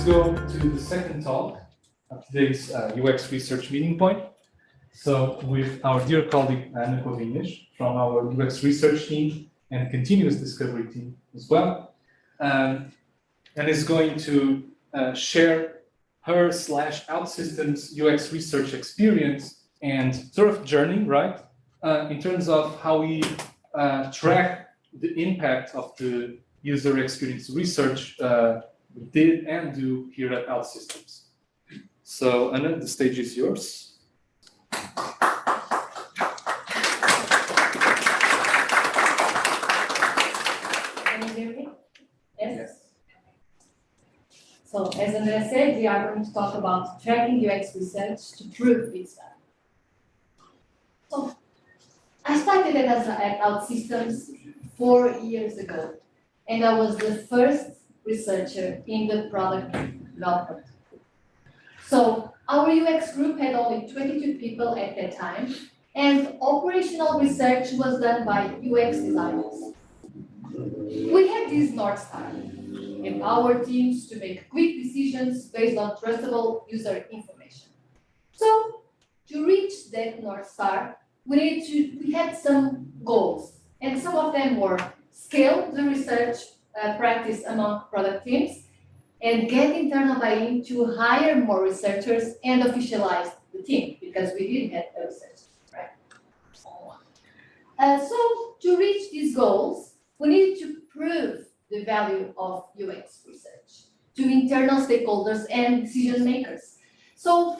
go to the second talk of today's UX Research Meeting Point. So with our dear colleague Couvinhas from our UX Research team and Continuous Discovery team as well, and is going to share her / OutSystems UX research experience and sort of journey, right? In terms of how we track the impact of the user experience research we did and do here at OutSystems. So Anna, the stage is yours. Can you hear me? Yes? So, as Andrea said, we are going to talk about tracking UX research to prove its value. So, I started at OutSystems 4 years ago, and I was the first researcher in the product development. So, our UX group had only 22 people at that time, and operational research was done by UX designers. We had this North Star: empower teams to make quick decisions based on trustable user information. So, to reach that North Star, we had some goals, and some of them were scale the research practice among product teams, and get internal buy-in to hire more researchers and officialize the team, because we didn't have a researcher, right? So, to reach these goals, we needed to prove the value of UX research to internal stakeholders and decision makers. So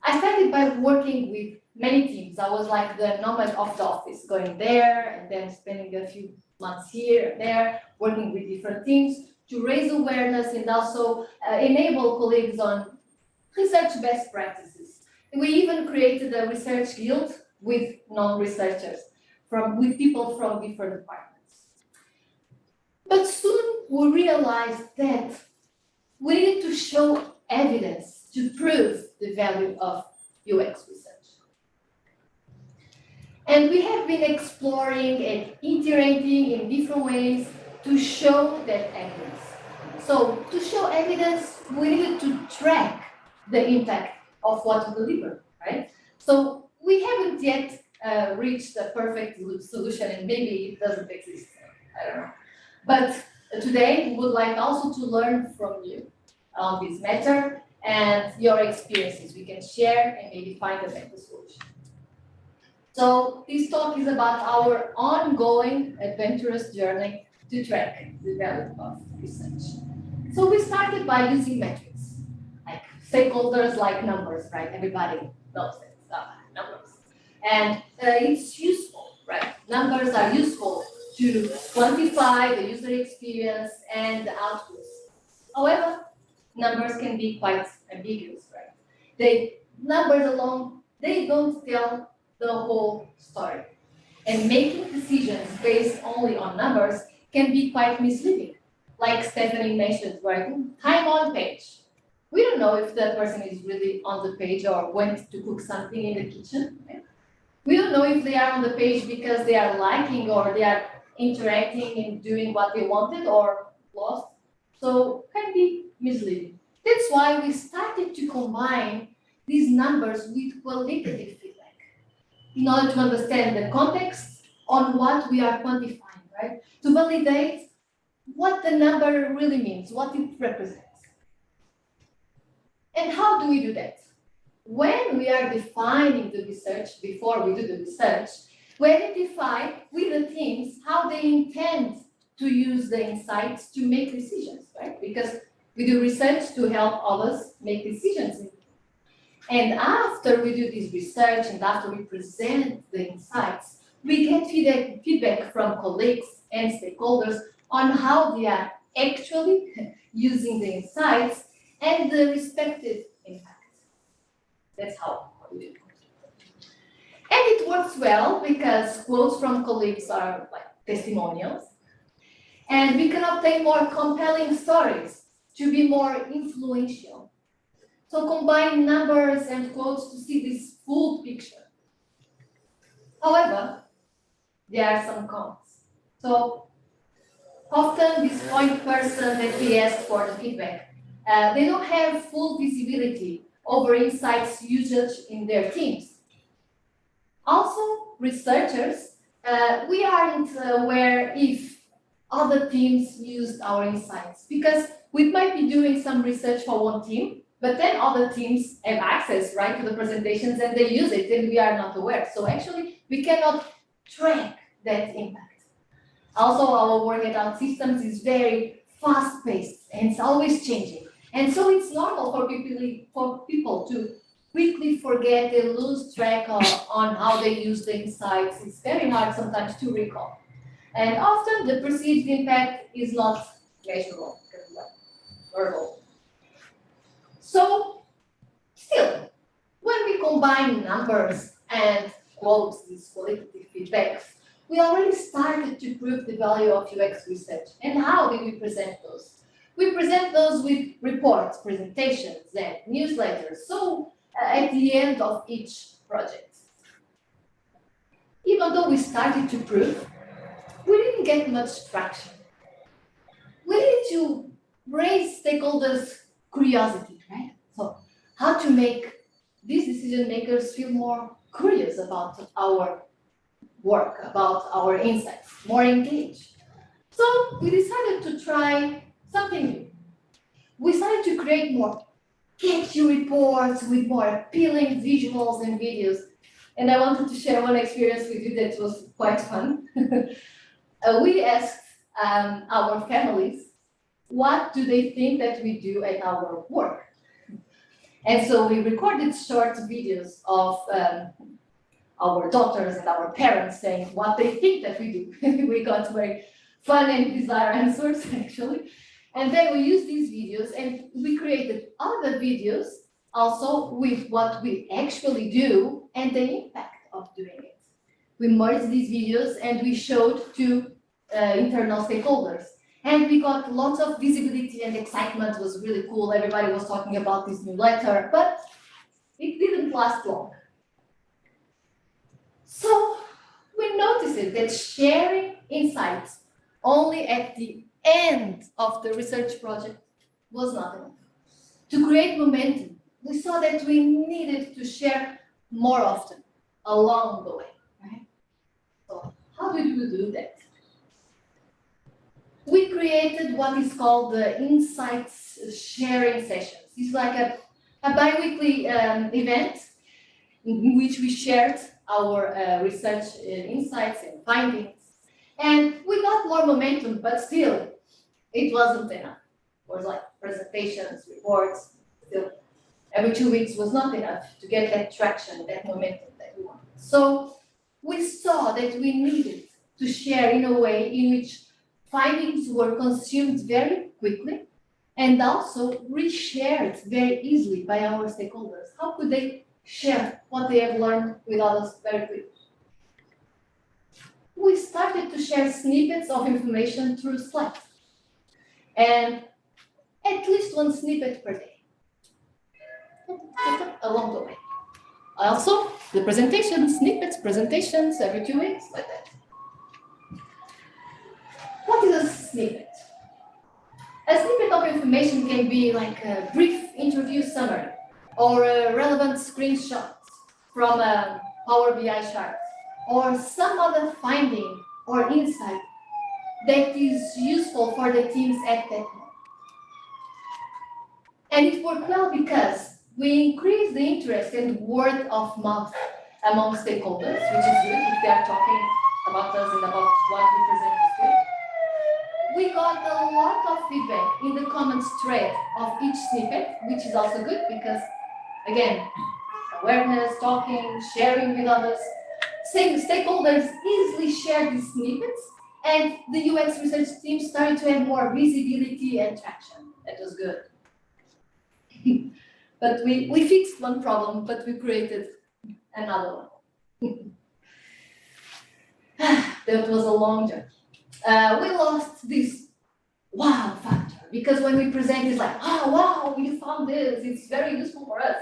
I started by working with many teams. I was like the nomad of the office, going there and then spending a few months here and there, working with different teams to raise awareness and also enable colleagues on research best practices. And we even created a research guild with non-researchers, with people from different departments. But soon we realized that we needed to show evidence to prove the value of UX research. And we have been exploring and iterating in different ways to show that evidence. So to show evidence, we needed to track the impact of what we deliver, right? So we haven't yet reached a perfect solution, and maybe it doesn't exist, I don't know. But today, we would like also to learn from you on this matter and your experiences. We can share and maybe find a better solution. So this talk is about our ongoing adventurous journey to track the value of research. So we started by using metrics, like stakeholders like numbers, right? Everybody knows it, numbers. And it's useful, right? Numbers are useful to quantify the user experience and the outputs. However, numbers can be quite ambiguous, right? Numbers alone, they don't tell the whole story. And making decisions based only on numbers can be quite misleading. Like Stephanie mentioned, right? Time on page. We don't know if that person is really on the page or went to cook something in the kitchen. Right? We don't know if they are on the page because they are liking or they are interacting and doing what they wanted or lost. So can be misleading. That's why we started to combine these numbers with qualitative feedback in order to understand the context on what we are quantifying, right? To validate what the number really means, what it represents. And how do we do that? When we are defining the research, before we do the research, we identify with the teams how they intend to use the insights to make decisions, right? Because we do research to help others make decisions. And after we do this research and after we present the insights, we get feedback from colleagues and stakeholders on how they are actually using the insights and the respective impact. That's how we do it. And it works well because quotes from colleagues are like testimonials. And we can obtain more compelling stories to be more influential. So combine numbers and quotes to see this full picture. However, there are some cons. So often this point person that we ask for the feedback They don't have full visibility over insights usage in their teams. Also, researchers, we aren't aware if other teams used our insights, because we might be doing some research for one team, but then other teams have access, right, to the presentations and they use it and we are not aware. So actually, we cannot track that impact. Also, our work at OutSystems is very fast-paced and it's always changing. And so it's normal for people to quickly forget and lose track on how they use the insights. It's very hard sometimes to recall. And often the perceived impact is not measurable, verbal. So, still, when we combine numbers and quotes, these qualitative feedbacks, we already started to prove the value of UX research. And how did we present those? We present those with reports, presentations, and newsletters. So, at the end of each project. Even though we started to prove, we didn't get much traction. We needed to raise stakeholders' curiosity, right? So, how to make these decision makers feel more curious about our work, about our insights, more engaged. So, we decided to try something new. We started to create more catchy reports with more appealing visuals and videos. And I wanted to share one experience with you that was quite fun. We asked our families, what do they think that we do at our work? And so we recorded short videos of our daughters and our parents saying what they think that we do. We got very fun and bizarre answers, actually. And then we used these videos and we created other videos also with what we actually do and the impact of doing it. We merged these videos and we showed to internal stakeholders. And we got lots of visibility and excitement. It was really cool. Everybody was talking about this new letter, but it didn't last long. So we noticed that sharing insights only at the end of the research project was not enough. To create momentum, we saw that we needed to share more often along the way, right? So how did we do that? We created what is called the insights sharing sessions. It's like a bi-weekly event in which we shared our research insights and findings. And we got more momentum, but still, it wasn't enough. It was like presentations, reports, still every 2 weeks was not enough to get that traction, that momentum that we wanted. So we saw that we needed to share in a way in which findings were consumed very quickly and also reshared very easily by our stakeholders. How could they share what they have learned with others very quickly? We started to share snippets of information through Slack, and at least one snippet per day, along the way. Also, the presentations every 2 weeks, like that. What is a snippet? A snippet of information can be like a brief interview summary or a relevant screenshot from a Power BI chart or some other finding or insight that is useful for the teams at that moment. And it worked well because we increased the interest and word of mouth among stakeholders, which is good if they are talking about us and about what we present is good. We got a lot of feedback in the comments thread of each snippet, which is also good because, again, awareness, talking, sharing with others. Stakeholders easily share these snippets, and the UX research team started to have more visibility and traction. That was good. But we fixed one problem, but we created another one. That was a long journey. We lost this wow factor because when we present, it's like, oh wow, we found this, it's very useful for us.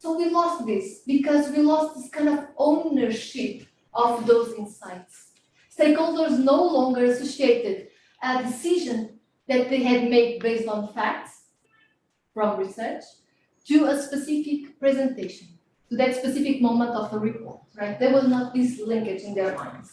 So we lost this because we lost this kind of ownership of those insights. Stakeholders no longer associated a decision that they had made based on facts from research to a specific presentation, to that specific moment of the report, right? There was not this linkage in their minds.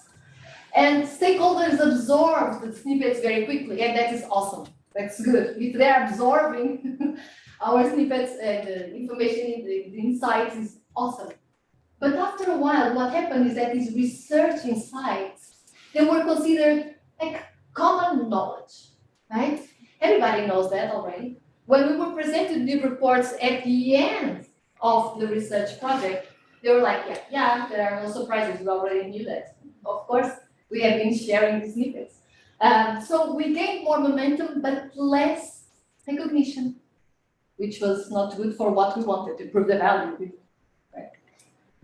And stakeholders absorbed the snippets very quickly, and that is awesome. That's good. If they're absorbing our snippets and the information, the insights is awesome. But after a while, what happened is that these research insights, they were considered like common knowledge, right? Everybody knows that already. When we were presented the reports at the end of the research project, they were like, yeah, there are no surprises. We already knew that. Of course, we have been sharing the snippets. So we gained more momentum, but less recognition, which was not good for what we wanted to prove the value. Right?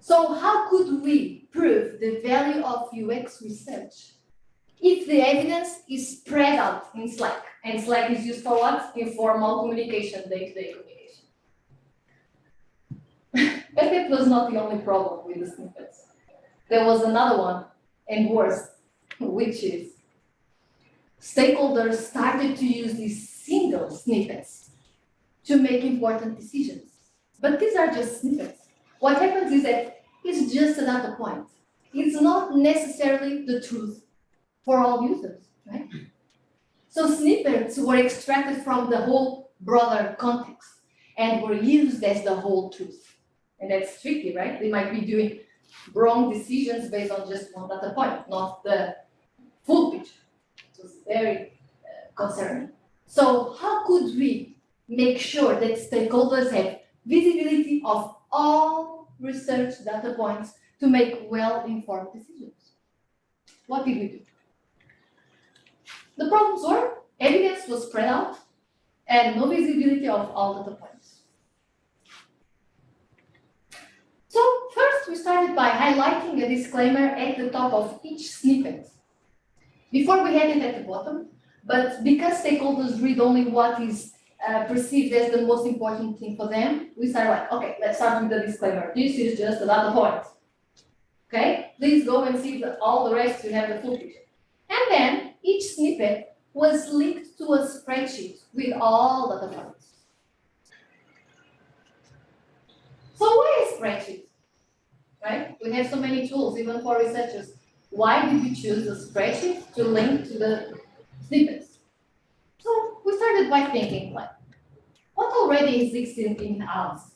So how could we prove the value of UX research if the evidence is spread out in Slack? And Slack is used for what? Informal communication, day-to-day communication. But that was not the only problem with the snippets. There was another one, and worse, which is stakeholders started to use these single snippets to make important decisions. But these are just snippets. What happens is that it's just a data point. It's not necessarily the truth for all users, right? So snippets were extracted from the whole broader context and were used as the whole truth. And that's tricky, right? They might be doing wrong decisions based on just one data point, not the full picture. It was very concerning. So how could we make sure that stakeholders have visibility of all research data points to make well-informed decisions? What did we do? The problems were evidence was spread out and no visibility of all data points. So first we started by highlighting a disclaimer at the top of each snippet. Before we had it at the bottom, but because stakeholders read only what is perceived as the most important thing for them, we started like, okay, let's start with the disclaimer. This is just a data point. Okay, please go and see all the rest to have the full picture. And then each snippet was linked to a spreadsheet with all data points. So why a spreadsheet? Right? We have so many tools, even for researchers. Why did we choose a spreadsheet to link to the snippets? So we started by thinking, like, what already exists in-house?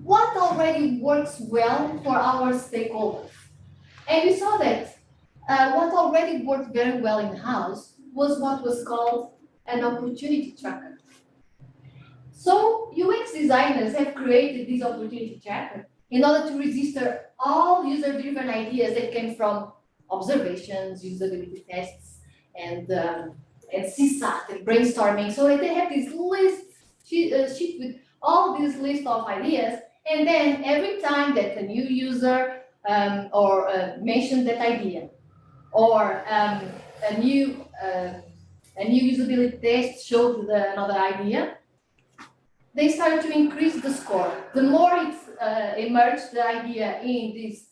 What already works well for our stakeholders? And we saw that what already worked very well in-house was what was called an opportunity tracker. So UX designers have created this opportunity tracker in order to register all user-driven ideas that came from observations, usability tests, and CSAT and brainstorming. So they have this sheet with all these list of ideas, and then every time that a new user mentioned that idea, or a new usability test showed another idea, they started to increase the score. The more it emerged, the idea in these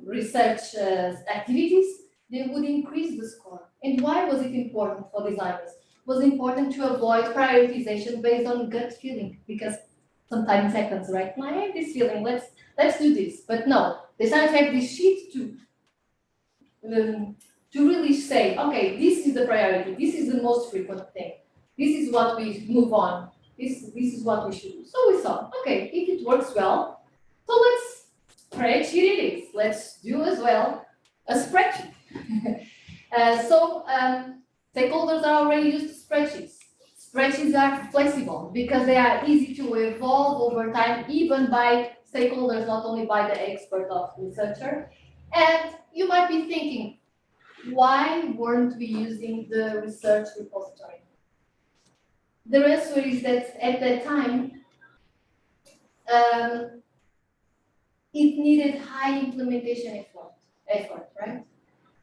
research activities, they would increase the score. And why was it important for designers? It was important to avoid prioritization based on gut feeling, because sometimes happens, right? I have this feeling, let's do this. But no, they started to have this sheet to really say, okay, this is the priority, this is the most frequent thing, this is what we move on, this is what we should do. So we thought, okay, if it works well, so let's spreadsheet it is. Let's do as well a spreadsheet. Stakeholders are already used to spreadsheets. Spreadsheets are flexible because they are easy to evolve over time, even by stakeholders, not only by the expert of researcher. And you might be thinking, why weren't we using the research repository? The answer is that at that time, it needed high implementation effort, right?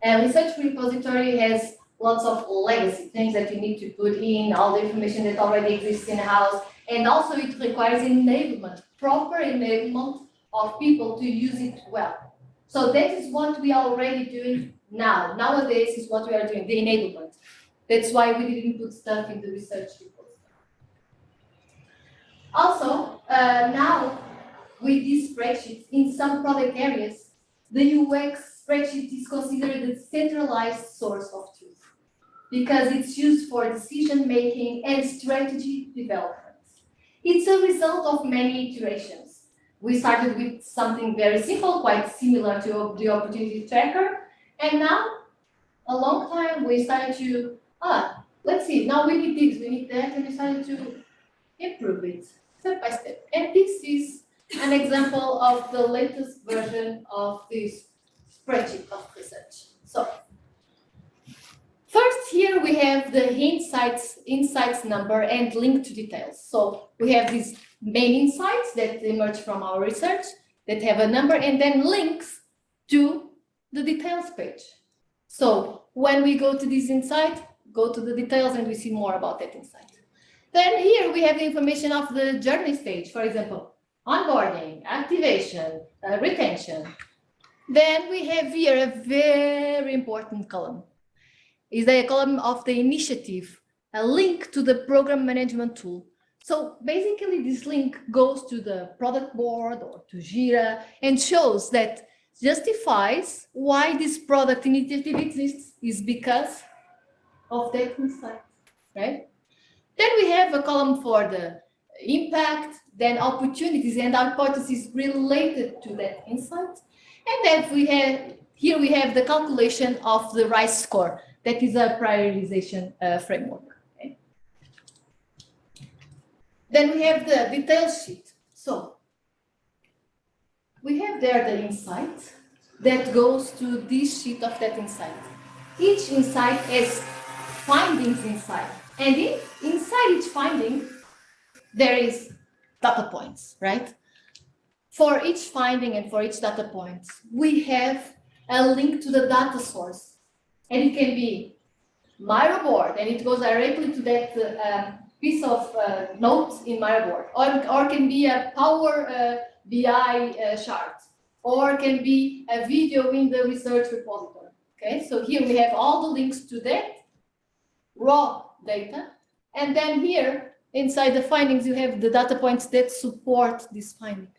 And research repository has lots of legacy things that you need to put in, all the information that already exists in-house, and also it requires enablement, proper enablement of people to use it well. So that is what we are already doing now. Nowadays is what we are doing, the enablement. That's why we didn't put stuff in the research report. Also, now with these spreadsheets, in some product areas, the UX spreadsheet is considered a centralized source of truth because it's used for decision making and strategy development. It's a result of many iterations. We started with something very simple, quite similar to the opportunity tracker, and now, a long time, we started to, let's see, now we need this, we need that, and we started to improve it step by step. And this is an example of the latest version of this spreadsheet of research. So, first here we have the insights number and link to details. So we have these main insights that emerge from our research that have a number and then links to the details page. So when we go to this insight, go to the details and we see more about that insight. Then here we have the information of the journey stage, for example, onboarding, activation, retention. Then we have here a very important column. Is a column of the initiative, a link to the program management tool. So basically this link goes to the product board or to Jira and shows that justifies why this product initiative exists is because of that insight, right? Then we have a column for the impact, then opportunities and hypotheses related to that insight. And then here we have the calculation of the RISE score. That is a prioritization framework. Okay? Then we have the details sheet. So we have there the insight that goes to this sheet of that insight. Each insight has findings inside. And inside each finding, there is data points, right? For each finding and for each data point, we have a link to the data source. And it can be Miro board, and it goes directly to that piece of notes in Miro board, or can be a Power BI chart, or can be a video in the research repository. Okay, so here we have all the links to that raw data, and then here inside the findings you have the data points that support this finding.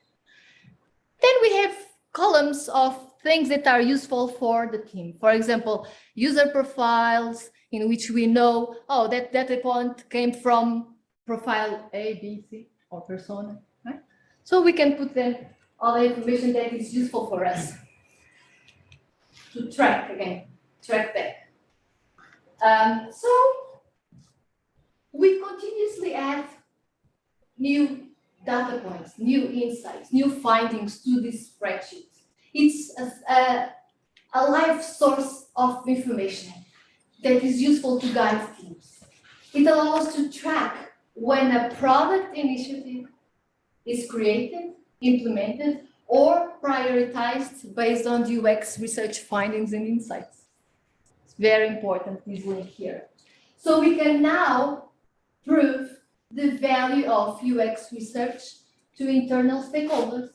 Then we have columns of things that are useful for the team. For example, user profiles in which we know, oh, that data point came from profile A, B, C, or persona, right? So we can put then all the information that is useful for us to track back. So we continuously add new data points, new insights, new findings to this spreadsheet. It's a live source of information that is useful to guide teams. It allows to track when a product initiative is created, implemented, or prioritized based on the UX research findings and insights. It's very important, this link here. So we can now prove the value of UX research to internal stakeholders.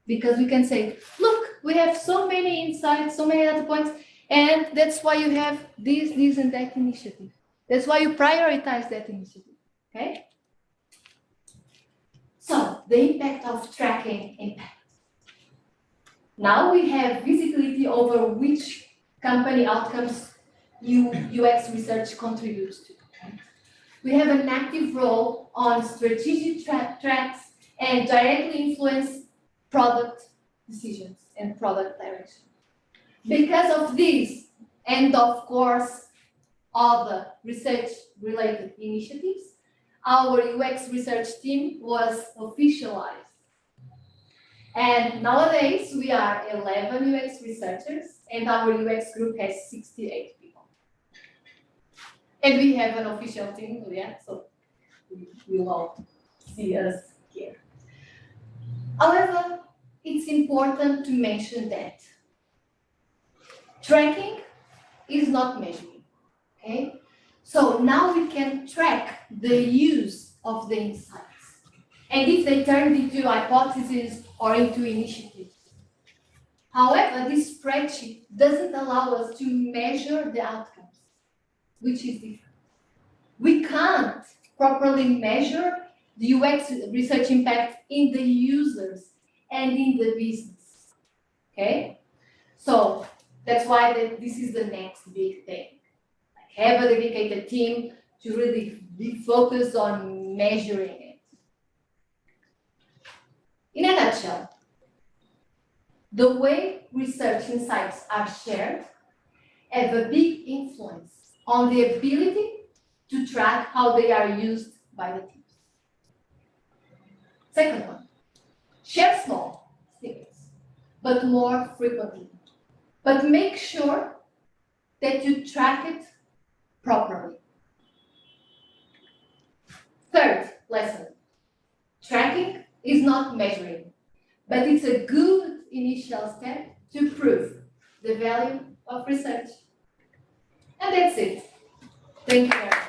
Because we can say, look, we have so many insights, so many data points, and that's why you have this, and that initiative. That's why you prioritize that initiative, okay? So, the impact of tracking impact. Now we have visibility over which company outcomes UX research contributes to. We have an active role on strategic tracks and directly influence product decisions and product direction. Because of this, and of course, other research-related initiatives, our UX research team was officialized. And nowadays, we are 11 UX researchers, and our UX group has 68 people. And we have an official team, yeah, so you will all see us here. However, it's important to mention that tracking is not measuring, okay? So now we can track the use of the insights and if they turned into hypotheses or into initiatives. However, this spreadsheet doesn't allow us to measure the outcomes. which is different. We can't properly measure the UX research impact in the users and in the business, okay? So that's why this is the next big thing. Like, have a dedicated team to really be focused on measuring it. In a nutshell, the way research insights are shared have a big influence on the ability to track how they are used by the teams. Second one, share small snippets, but more frequently. But make sure that you track it properly. Third lesson, tracking is not measuring, but it's a good initial step to prove the value of research. And that's it. Thank you very much.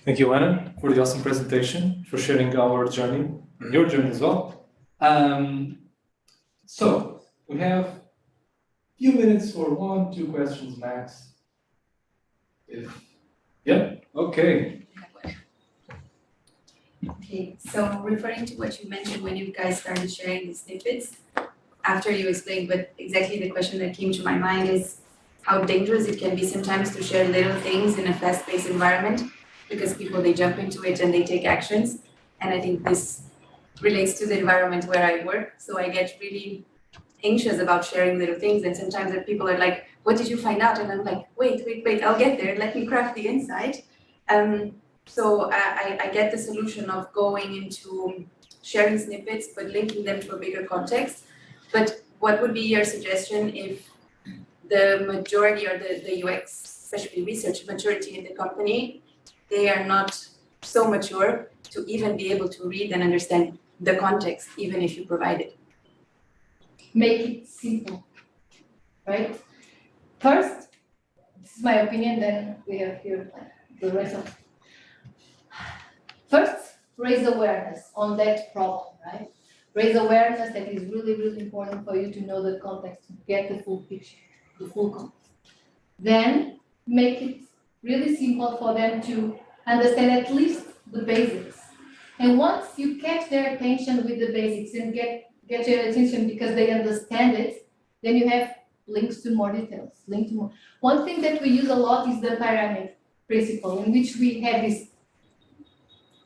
Thank you, Anna, for the awesome presentation, for sharing our journey, and your journey as well. So we have a few minutes for 1-2 questions max. Okay. Okay, so referring to what you mentioned when you guys started sharing the snippets, after you explained, but exactly the question that came to my mind is how dangerous it can be sometimes to share little things in a fast-paced environment, because people, they jump into it and they take actions. And I think this relates to the environment where I work. So I get really anxious about sharing little things. And sometimes people are like, what did you find out? And I'm like, wait, I'll get there. Let me craft the insight. So I get the solution of going into sharing snippets, but linking them to a bigger context. But what would be your suggestion if the majority or the UX, especially research maturity in the company, they are not so mature to even be able to read and understand the context, even if you provide it? Make it simple, right? First, this is my opinion, then we have here the rest of it. First, raise awareness on that problem, right? Raise awareness that is really, really important for you to know the context, to get the full picture, the full context. Then make it really simple for them to understand at least the basics. And once you catch their attention with the basics and get their attention because they understand it, then you have links to more details, link to more. One thing that we use a lot is the pyramid principle, in which we have this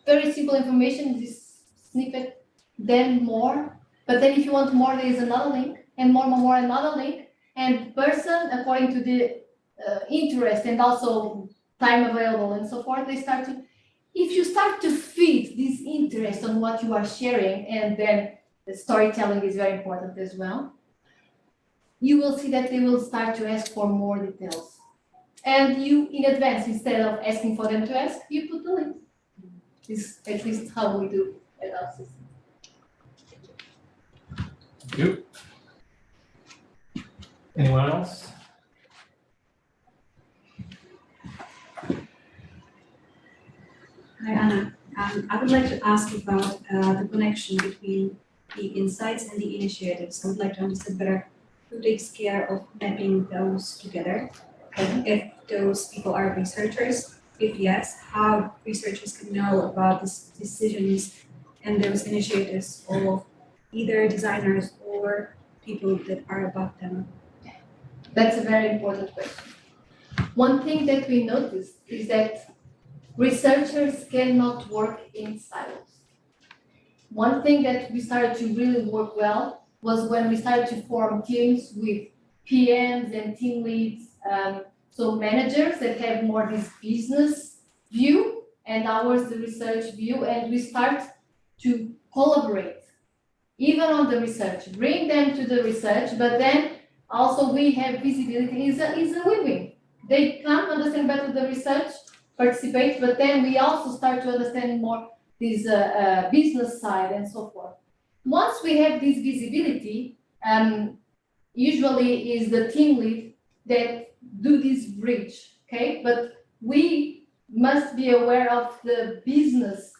very simple information, this snippet, then more. But then if you want more, there is another link, and more, another link. And person, according to the interest and also time available and so forth, they start to, if you start to feed this interest on what you are sharing, and then the storytelling is very important as well, you will see that they will start to ask for more details. And you, in advance, instead of asking for them to ask, you put the link. This is at least how we do at OutSystems. Thank you. Anyone else? Hi, Anna. I would like to ask about the connection between the insights and the initiatives. I would like to understand better who takes care of mapping those together. If those people are researchers, if yes, how researchers can know about these decisions and those initiatives of either designers or people that are above them. That's a very important question. One thing that we noticed is that researchers cannot work in silos. One thing that we started to really work well was when we started to form teams with PMs and team leads, so managers that have more this business view and ours the research view, and we start to collaborate even on the research, bring them to the research, but then also we have visibility is a win-win. They come understand better the research, participate, but then we also start to understand more this business side and so forth. Once we have this visibility, usually is the team lead that do this bridge, okay? But we must be aware of the business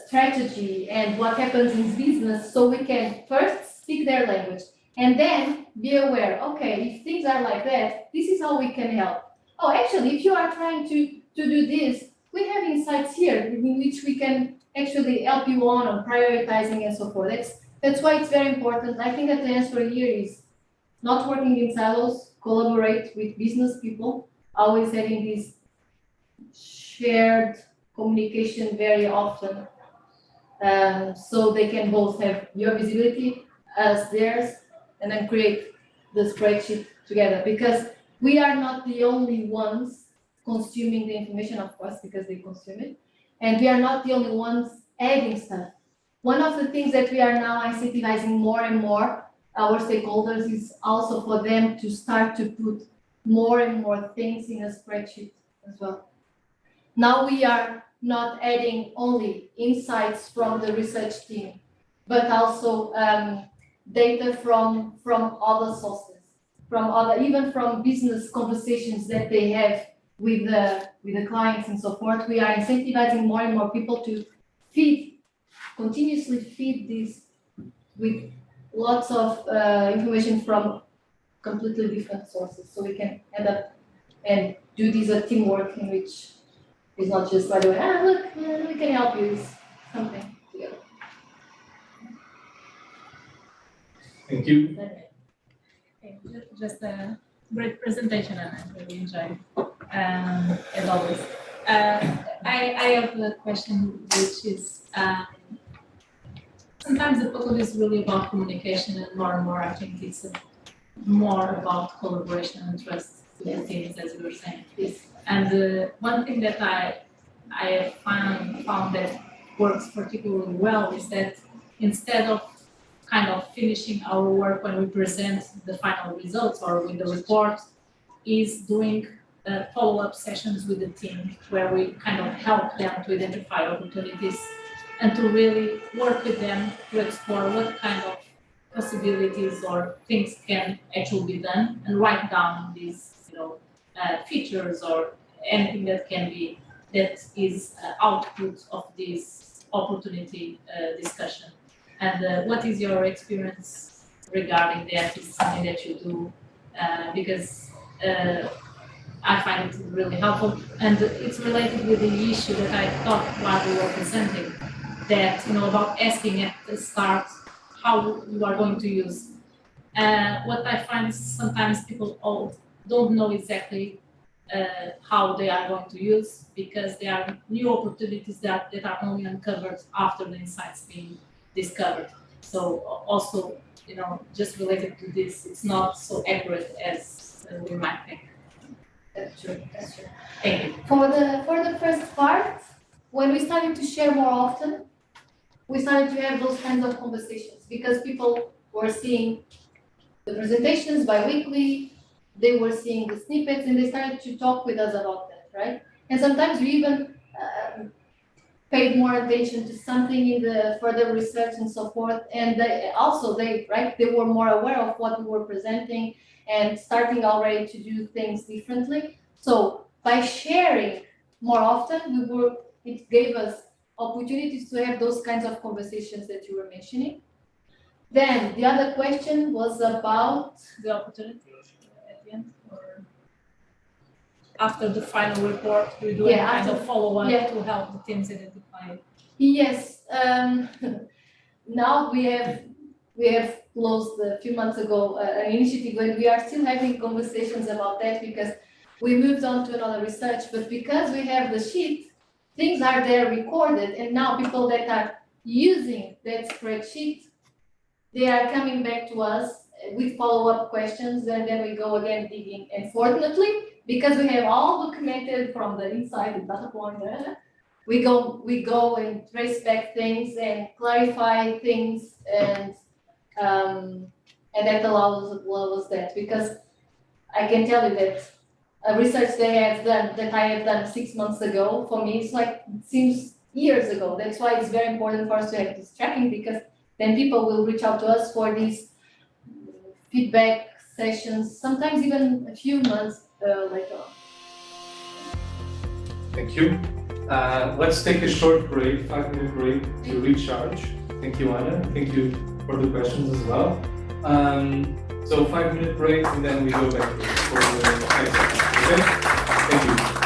strategy and what happens in business, so we can first speak their language and then be aware, okay, if things are like that, this is how we can help. Oh, actually, if you are trying to do this, we have insights here in which we can actually help you on prioritizing and so forth. That's why it's very important. I think that the answer here is not working in silos, collaborate with business people, always having this shared communication very often, so they can both have your visibility as theirs, and then create the spreadsheet together. Because we are not the only ones consuming the information, of course, because they consume it, and we are not the only ones adding stuff. One of the things that we are now incentivizing more and more our stakeholders is also for them to start to put more and more things in a spreadsheet as well. Now we are not adding only insights from the research team, but also data from other sources, even from business conversations that they have with the clients and so forth. We are incentivizing more and more people to continuously feed this with lots of information from completely different sources, so we can end up and do this teamwork in which it's not just by the way, look, we can help you with something together. Thank you. Okay, just a great presentation, and I really enjoyed, as always. I have a question, which is sometimes the focus is really about communication, and more I think it's more about collaboration and trust with the teams, as you were saying. Yes. And one thing that I have found that works particularly well is that instead of kind of finishing our work when we present the final results or with the report, is doing follow-up sessions with the team where we kind of help them to identify opportunities and to really work with them to explore what kind of possibilities or things can actually be done, and write down these, features or anything that is output of this opportunity discussion. And what is your experience regarding that? Is something that you do? Because I find it really helpful, and it's related with the issue that I thought while we were presenting, that about asking at the start how you are going to use. What I find is sometimes people don't know exactly how they are going to use, because there are new opportunities that are only uncovered after the insights being discovered. So also, just related to this, it's not so accurate as we might think. That's true. Thank you. For the first part, when we started to share more often, we started to have those kinds of conversations, because people were seeing the presentations bi-weekly, they were seeing the snippets, and they started to talk with us about that, right? And sometimes we even paid more attention to something in the further research and so forth, and they were more aware of what we were presenting and starting already to do things differently. So by sharing more often, it gave us opportunities to have those kinds of conversations that you were mentioning. Then the other question was about the opportunity at the end, or after the final report, we do any kind of follow-up to help the teams identify. Yes. Now we have closed a few months ago an initiative where we are still having conversations about that, because we moved on to another research, but because we have the sheet, things are there recorded, and now people that are using that spreadsheet, they are coming back to us with follow-up questions, and then we go again digging. And fortunately, because we have all documented from the inside, the data point, we go and trace back things and clarify things, and that allows that, because I can tell you that a research that I have done 6 months ago, for me, it seems years ago. That's why it's very important for us to have this tracking, because then people will reach out to us for these feedback sessions, sometimes even a few months later on. Thank you. Let's take a short break, 5-minute break to recharge. Thank you, Anna. Thank you for the questions as well. So 5-minute break and then we go back for the next session. Okay? Thank you.